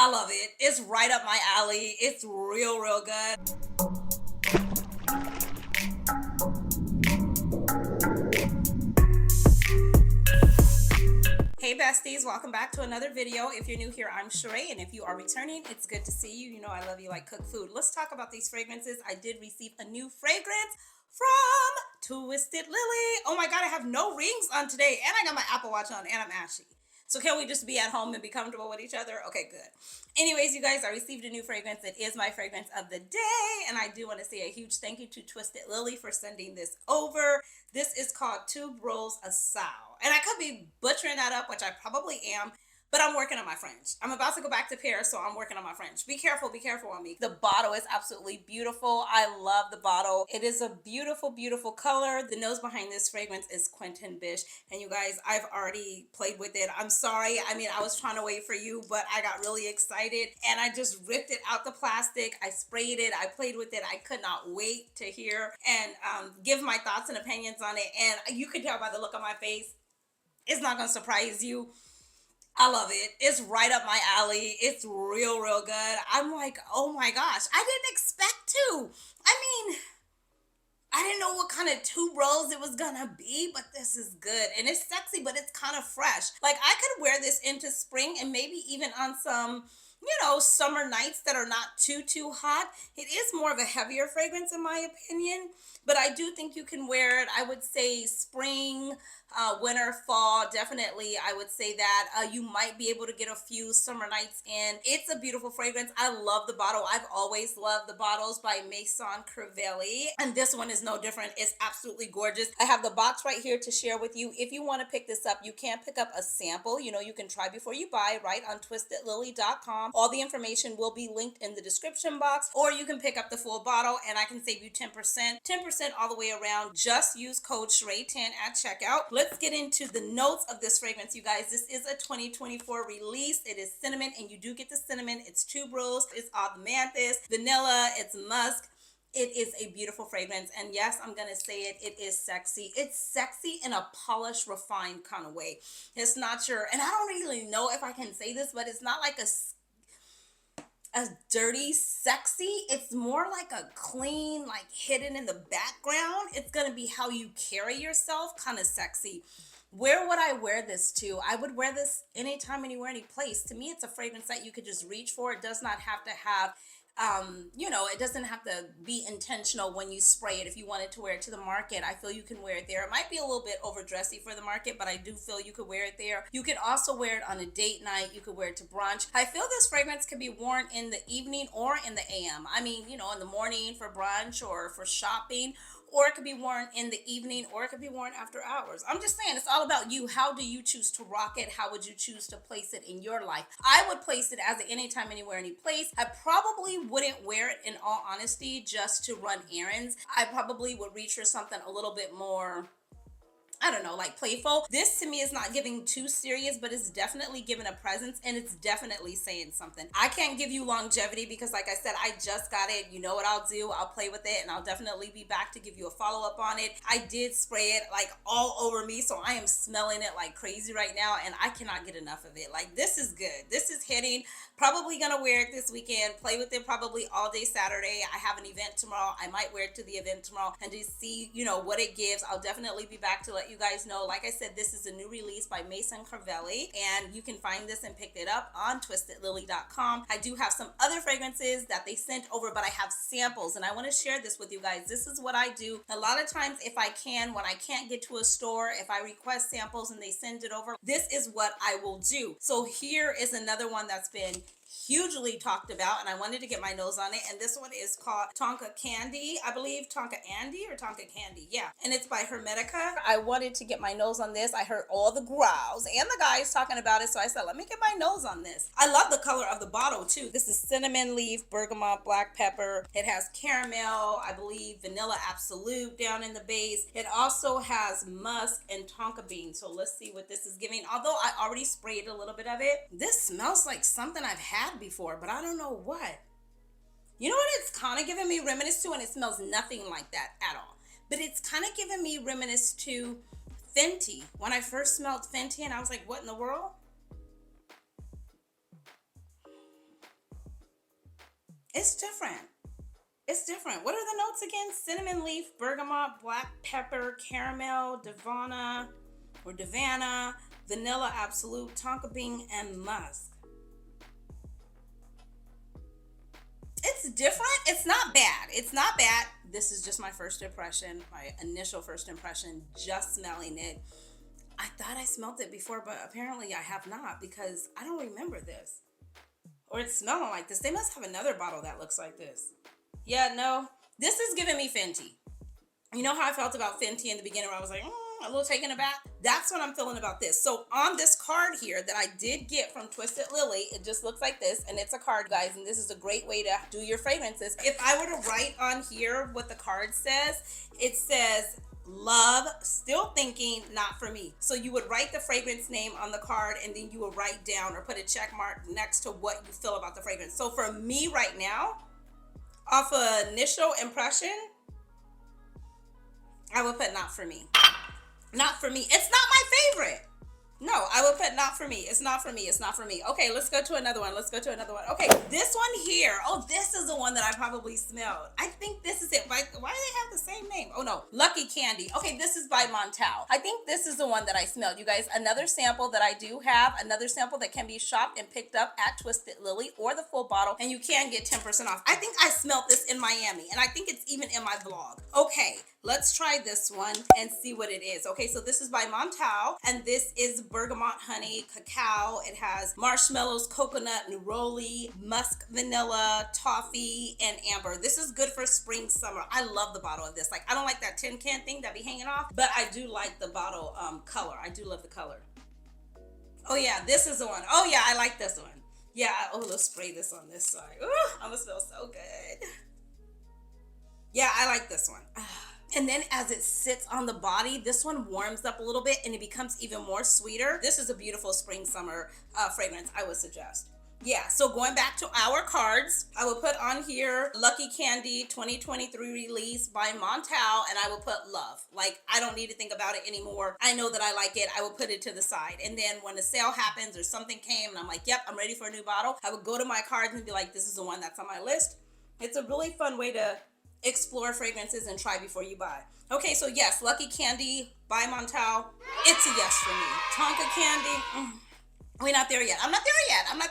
I love it. It's right up my alley. It's real good. Hey besties, welcome back to another video. If you're new here, I'm Cheraye, and if you are returning, it's good to see you. You know I love you like cooked food. Let's talk about these fragrances. I did receive a new fragrance from Twisted Lily. Oh my god, I have no rings on today, and I got my Apple Watch on, and I'm ashy. So can we just be at home and be comfortable with each other? Okay, good. Anyways, you guys, I received a new fragrance. It is my fragrance of the day, and I do want to say a huge thank you to Twisted Lily for sending this over. This is called Tube Rolls a Sow, and I could be butchering that up, which I probably am, but I'm working on my French. I'm about to go back to Paris, so I'm working on my French. Be careful on me. The bottle is absolutely beautiful. I love the bottle. It is a beautiful color. The nose behind this fragrance is Quentin Bish, and you guys, I've already played with it. I'm sorry. I mean, I was trying to wait for you, but I got really excited, and I just ripped it out the plastic. I sprayed it. I played with it. I could not wait to hear and give my thoughts and opinions on it, and you can tell by the look on my face, it's not going to surprise you. I love it. It's right up my alley. It's real good. I'm like, oh my gosh, I didn't expect to. I mean, I didn't know what kind of tube rolls it was gonna be, but this is good. And it's sexy, but it's kind of fresh. Like, I could wear this into spring and maybe even on some, summer nights that are not too hot. It is more of a heavier fragrance in my opinion, but I do think you can wear it. I would say spring, winter, fall, definitely. I would say that you might be able to get a few summer nights in. It's a beautiful fragrance. I love the bottle. I've always loved the bottles by Maison Crivelli, and this one is no different. It's absolutely gorgeous. I have the box right here to share with you. If you want to pick this up, you can pick up a sample. You can try before you buy right on twistedlily.com. All the information will be linked in the description box, or you can pick up the full bottle and I can save you 10%. 10% all the way around. Just use code Cheraye10 at checkout. Let's get into the notes of this fragrance, you guys. This is a 2024 release. It is cinnamon, and you do get the cinnamon. It's tuberose, it's osmanthus, vanilla, it's musk. It is a beautiful fragrance, and yes, I'm gonna say it, it is sexy. It's sexy in a polished, refined kind of way. It's not your, and I don't really know if I can say this, but it's not like a dirty sexy. It's more like a clean, like hidden in the background. It's gonna be how you carry yourself, kind of sexy. Where would I wear this to? I would wear this anytime, anywhere, any place. To me, it's a fragrance that you could just reach for. It does not have to have it doesn't have to be intentional when you spray it. If you wanted to wear it to the market, I feel you can wear it there. It might be a little bit overdressy for the market, but I do feel you could wear it there. You could also wear it on a date night. You could wear it to brunch. I feel this fragrance could be worn in the evening or in the AM. I mean, in the morning for brunch or for shopping, or it could be worn in the evening, or it could be worn after hours. I'm just saying, it's all about you. How do you choose to rock it? How would you choose to place it in your life? I would place it as an anytime, anywhere, any place. I probably wouldn't wear it, in all honesty, just to run errands. I probably would reach for something a little bit more, I don't know, like playful. This to me is not giving too serious, but it's definitely giving a presence, and it's definitely saying something. I can't give you longevity because, like I said, I just got it. You know what I'll do? I'll play with it, and I'll definitely be back to give you a follow-up on it. I did spray it like all over me, so I am smelling it like crazy right now, and I cannot get enough of it. Like, this is good. This is hitting. Probably gonna wear it this weekend. Play with it probably all day Saturday. I have an event tomorrow. I might wear it to the event tomorrow and just see, what it gives. I'll definitely be back to let you guys know. Like I said, this is a new release by Maison Crivelli, and you can find this and pick it up on twistedlily.com. I do have some other fragrances that they sent over, but I have samples, and I want to share this with you guys. This is what I do. A lot of times, if I can, when I can't get to a store, if I request samples and they send it over, this is what I will do. So here is another one that's been hugely talked about, and I wanted to get my nose on it, and this one is called Tonka Candy. I believe Tonka Andy or Tonka Candy, yeah, and it's by Hermetica. I wanted to get my nose on this. I heard all the growls and the guys talking about it, so I said, let me get my nose on this. I love the color of the bottle too. This is cinnamon leaf, bergamot, black pepper. It has caramel, I believe vanilla absolute down in the base. It also has musk and tonka bean, so let's see what this is giving. Although I already sprayed a little bit of it, this smells like something I've had before, but I don't know what. You know what it's kind of giving me reminiscence to, and it smells nothing like that at all, but it's kind of giving me reminiscence to Fenty. When I first smelled Fenty, and I was like, what in the world? It's different. It's different. What are the notes again? Cinnamon leaf, bergamot, black pepper, caramel, Davana, vanilla absolute, tonka bean, and musk. It's different. It's not bad. It's not bad. This is just my first impression, my initial first impression, just smelling it. I thought I smelled it before, but apparently I have not because I don't remember this. Or it's smelling like this. They must have another bottle that looks like this. Yeah, no. This is giving me Fenty. You know how I felt about Fenty in the beginning where I was like, a little taken aback? That's what I'm feeling about this. So on this card here that I did get from Twisted Lily, it just looks like this, and it's a card, guys, and this is a great way to do your fragrances. If I were to write on here what the card says, it says, love, still thinking, not for me. So you would write the fragrance name on the card, and then you would write down or put a check mark next to what you feel about the fragrance. So for me right now, off an initial impression, I would put not for me. Not for me. It's not my favorite. No, I would put not for me. It's not for me. It's not for me. Okay, let's go to another one. Okay, this one here. Oh, this is the one that I probably smelled. I think this is it. Why do they have the same name? Oh no, Lucky Candy. Okay, this is by Montal. I think this is the one that I smelled. You guys, another sample that I do have, another sample that can be shopped and picked up at Twisted Lily or the full bottle, and you can get 10% off. I think I smelled this in Miami, and I think it's even in my vlog. Okay, let's try this one and see what it is. Okay, so this is by Montal, and this is bergamot honey, cacao. It has marshmallows, coconut, neroli, musk, vanilla, toffee, and amber. This is good for spring, summer. I love the bottle of this. Like, I don't like that tin can thing that be hanging off, but I do like the bottle color. I do love the color. Oh yeah, this is the one. Oh yeah, I like this one. Yeah, oh, let's spray this on this side. Ooh, I'm gonna smell so good. Yeah, I like this one. And then as it sits on the body, this one warms up a little bit and it becomes even more sweeter. This is a beautiful spring summer fragrance, I would suggest. Yeah, so going back to our cards, I will put on here Lucky Candy 2023 release by Montal, and I will put love. Like, I don't need to think about it anymore. I know that I like it. I will put it to the side. And then when the sale happens or something came and I'm like, yep, I'm ready for a new bottle, I would go to my cards and be like, this is the one that's on my list. It's a really fun way to explore fragrances and try before you buy. Okay, so yes, Lucky Candy by Montal. It's a yes for me. Tonka Candy. We're not there yet. I'm not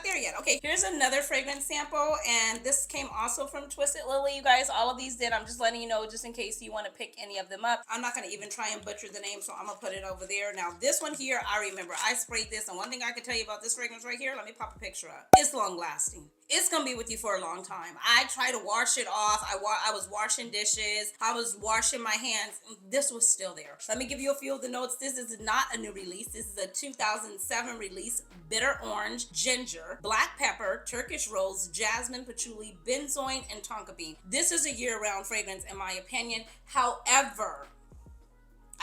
there yet. Okay, here's another fragrance sample, and this came also from Twisted Lily. You guys, all of these did. I'm just letting you know just in case you want to pick any of them up. I'm not going to even try and butcher the name, so I'm going to put it over there. Now, this one here, I remember I sprayed this, and one thing I can tell you about this fragrance right here, let me pop a picture up. It's long lasting. It's going to be with you for a long time. I try to wash it off. I was washing dishes. I was washing my hands. This was still there. Let me give you a few of the notes. This is not a new release. This is a 2007 release. Bitter orange, ginger, black pepper, Turkish rose, jasmine, patchouli, benzoin, and tonka bean. This is a year-round fragrance in my opinion. However,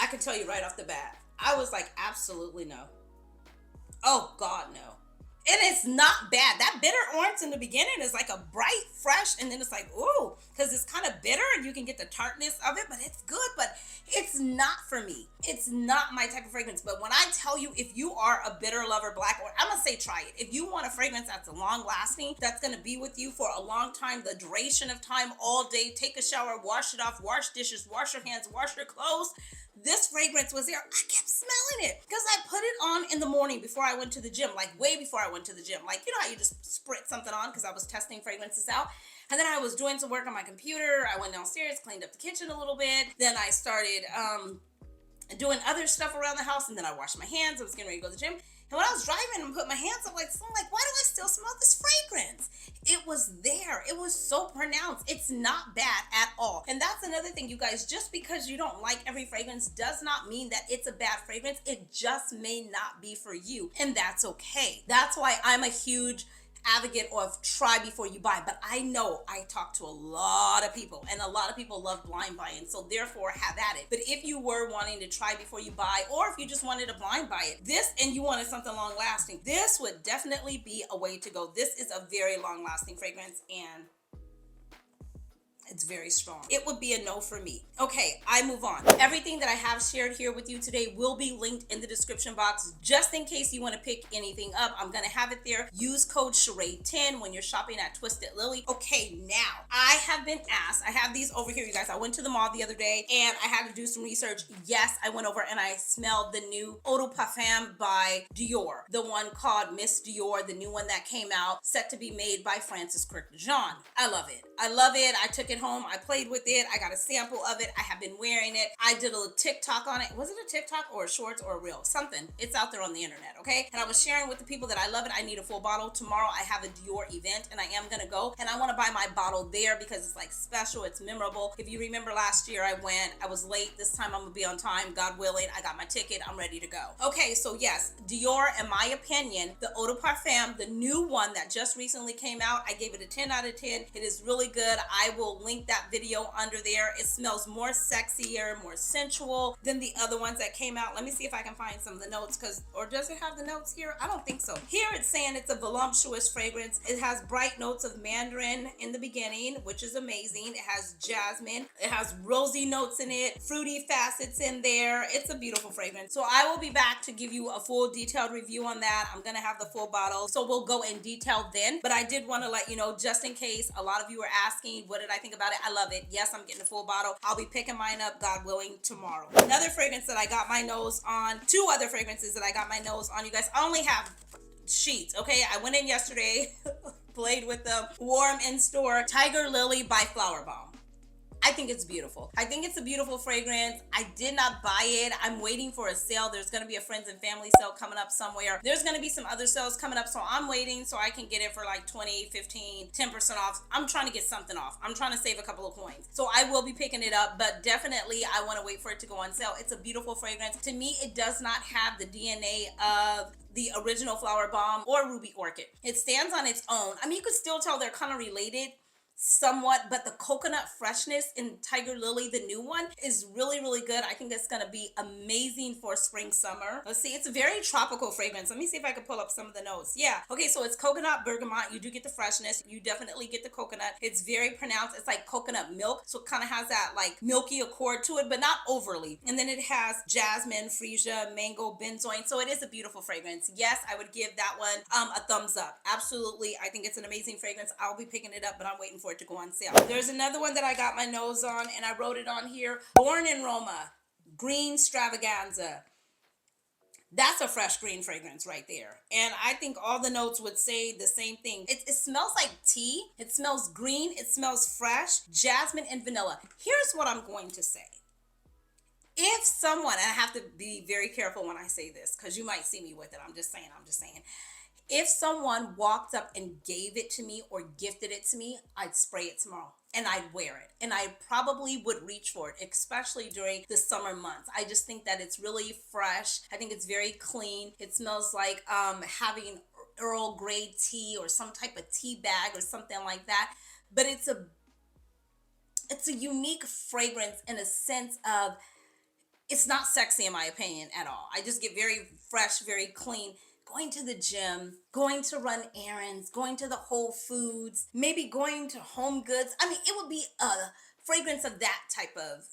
I can tell you right off the bat, I was like, absolutely no. Oh God, no. And it's not bad. That bitter orange in the beginning is like a bright, fresh, and then it's like, ooh, because it's kind of bitter and you can get the tartness of it, but it's good, but it's not for me. It's not my type of fragrance. But when I tell you, if you are a bitter lover, black orange, I'm going to say try it. If you want a fragrance that's long lasting, that's going to be with you for a long time, the duration of time, all day, take a shower, wash it off, wash dishes, wash your hands, wash your clothes. This fragrance was there. I kept smelling it because I put it on in the morning before I went to the gym, like way before I went to the gym. Like, you know how you just spritz something on because I was testing fragrances out. And then I was doing some work on my computer. I went downstairs, cleaned up the kitchen a little bit. Then I started doing other stuff around the house. And then I washed my hands. I was getting ready to go to the gym. And when I was driving and put my hands up, so I'm like, why do I still smell this fragrance? It was there. It was so pronounced. It's not bad at all. And that's another thing, you guys. Just because you don't like every fragrance does not mean that it's a bad fragrance. It just may not be for you. And that's okay. That's why I'm a huge advocate of try before you buy. But I know I talk to a lot of people, and a lot of people love blind buying, so therefore have at it. But if you were wanting to try before you buy, or if you just wanted to blind buy it, this, and you wanted something long lasting, this would definitely be a way to go. This is a very long lasting fragrance, and It's very strong. It would be a no for me. Okay, I move on. Everything that I have shared here with you today will be linked in the description box, just in case you want to pick anything up. I'm gonna have it there. Use code Cheraye10 when you're shopping at Twisted Lily. Okay, now I have been asked, I have these over here, you guys. I went to the mall the other day and I had to do some research. Yes, I went over and I smelled the new Eau de Parfum by Dior, the one called Miss Dior, the new one that came out, set to be made by Francis Crick Jean. I love it. I love it. I took it home. I played with it. I got a sample of it. I have been wearing it. I did a TikTok on it. Was it a TikTok or a shorts or a reel? Something. It's out there on the internet, okay? And I was sharing with the people that I love it. I need a full bottle. Tomorrow I have a Dior event and I am gonna go, and I want to buy my bottle there because it's like special. It's memorable. If you remember last year I went, I was late. This time I'm gonna be on time, God willing. I got my ticket. I'm ready to go. Okay, so yes, Dior, in my opinion, the Eau de Parfum, the new one that just recently came out, I gave it a 10 out of 10. It is really good. I will link that video under there. It smells more sexier, more sensual than the other ones that came out. Let me see if I can find some of the notes, or does it have the notes here? I don't think so. Here it's saying it's a voluptuous fragrance. It has bright notes of mandarin in the beginning, which is amazing. It has jasmine. It has rosy notes in it, fruity facets in there. It's a beautiful fragrance. So I will be back to give you a full detailed review on that. I'm gonna have the full bottle, so we'll go in detail then. But I did want to let you know, just in case a lot of you are asking, what did I think about it? I love it. Yes, I'm getting a full bottle. I'll be picking mine up, God willing, tomorrow. Another fragrance that I got my nose on, two other fragrances that I got my nose on, you guys. I only have sheets, okay? I went in yesterday, played with them, wore them in store. Tiger Lily by Flower Bomb. I think it's beautiful. I think it's a beautiful fragrance. I did not buy it. I'm waiting for a sale. There's going to be a friends and family sale coming up somewhere. There's going to be some other sales coming up, so I'm waiting so I can get it for like 20, 15, 10% off. I'm trying to get something off. I'm trying to save a couple of coins. So I will be picking it up, but definitely I want to wait for it to go on sale. It's a beautiful fragrance. To me, it does not have the DNA of the original Flower Bomb or Ruby Orchid. It stands on its own. I mean, you could still tell they're kind of related somewhat, but the coconut freshness in Tiger Lily, the new one, is really, really good. I think it's gonna be amazing for spring, summer. Let's see, it's a very tropical fragrance. Let me see if I can pull up some of the notes. Yeah, okay, so it's coconut, bergamot. You do get the freshness. You definitely get the coconut. It's very pronounced. It's like coconut milk, so it kind of has that like milky accord to it, but not overly. And then it has jasmine, freesia, mango, benzoin. So it is a beautiful fragrance. Yes, I would give that one a thumbs up. Absolutely, I think it's an amazing fragrance. I'll be picking it up, but I'm waiting for it to go on sale. There's another one that I got my nose on, and I wrote it on here. Born in Roma, Green Stravaganza. That's a fresh green fragrance right there. And I think all the notes would say the same thing. It smells like tea. It smells green. It smells fresh, jasmine and vanilla. Here's what I'm going to say. If someone, and I have to be very careful when I say this because you might see me with it. I'm just saying. If someone walked up and gave it to me or gifted it to me, I'd spray it tomorrow and I'd wear it. And I probably would reach for it, especially during the summer months. I just think that it's really fresh. I think it's very clean. It smells like having Earl Grey tea or some type of tea bag or something like that. But it's a unique fragrance in a sense of, it's not sexy in my opinion at all. I just get very fresh, very clean. Going to the gym, going to run errands, going to the Whole Foods, maybe going to Home Goods. I mean, it would be a fragrance of that type of,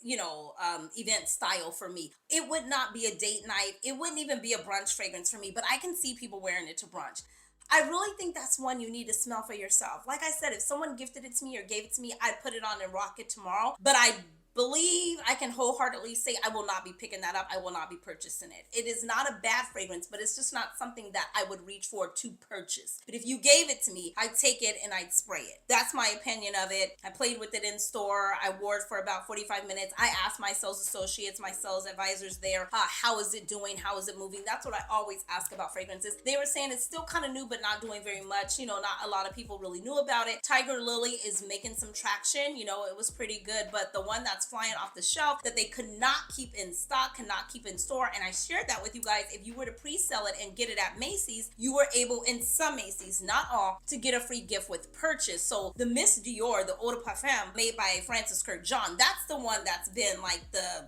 event style for me. It would not be a date night. It wouldn't even be a brunch fragrance for me, but I can see people wearing it to brunch. I really think that's one you need to smell for yourself. Like I said, if someone gifted it to me or gave it to me, I'd put it on and rock it tomorrow, but I believe I can wholeheartedly say I will not be picking that up. I will not be purchasing it. It is not a bad fragrance, but it's just not something that I would reach for to purchase. But if you gave it to me, I'd take it and I'd spray it. That's my opinion of it. I played with it in store. I wore it for about 45 minutes. I asked my sales associates, my sales advisors there, how is it doing? How is it moving? That's what I always ask about fragrances. They were saying it's still kind of new, but not doing very much. Not a lot of people really knew about it. Tiger Lily is making some traction. It was pretty good, but the one that's flying off the shelf that they could not keep in stock, cannot keep in store, and I shared that with you guys. If you were to pre-sell it and get it at Macy's, you were able, in some Macy's, not all, to get a free gift with purchase. So the Miss Dior, the Eau de Parfum made by Francis Crick Jean, that's the one that's been like the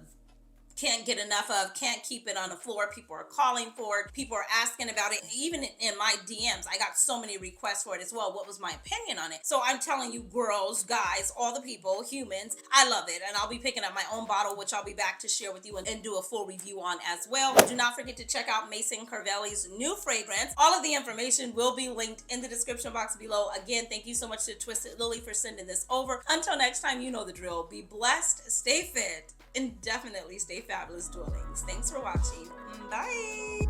can't get enough of, can't keep it on the floor. People are calling for it. People are asking about it. Even in my DMs, I got so many requests for it as well. What was my opinion on it? So I'm telling you, girls, guys, all the people, humans, I love it. And I'll be picking up my own bottle, which I'll be back to share with you and do a full review on as well. Do not forget to check out Mason Carvelli's new fragrance. All of the information will be linked in the description box below. Again, thank you so much to Twisted Lily for sending this over. Until next time, you know the drill. Be blessed, stay fit, and definitely stay fabulous, darlings. Thanks for watching. Bye.